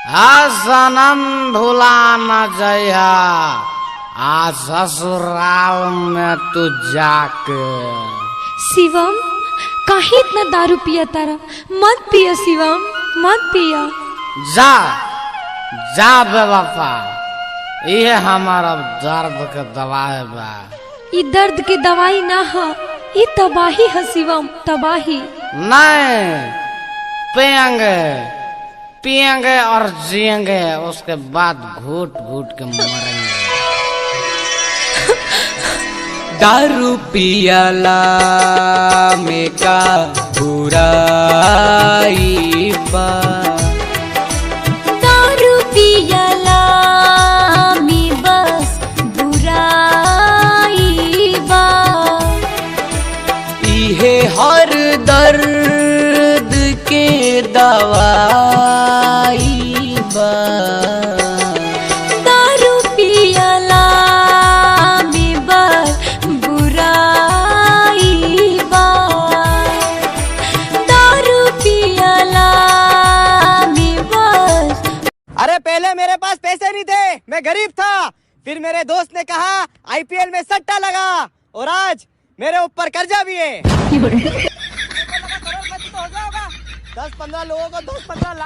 आज सनम भुला न जइहा, आज ससुराल में तू जाके। शिवम काहे इतना दारू पिया तारा? मत पिया शिवम, मत पिया। जा जा बेवफा, ये हमारा दर्द के दवाई बा। ये दर्द के दवाई ना है, ये तबाही है शिवम, तबाही। नहीं पियेंगे पियेंगे और जिएंगे, उसके बाद घूट घूट के मरेंगे। दारू पियला में का बुराई बा, दारू पियला में बस बुराई बा। इहे हर दर्द के दवाई बा। दारू पियला में बस बुराई बा, दारू पियला में बस। अरे पहले मेरे पास पैसे नहीं थे, मैं गरीब था। फिर मेरे दोस्त ने कहा आईपीएल में सट्टा लगा, और आज मेरे ऊपर कर्जा भी है। 10-15 लोगों को 10-15 लाख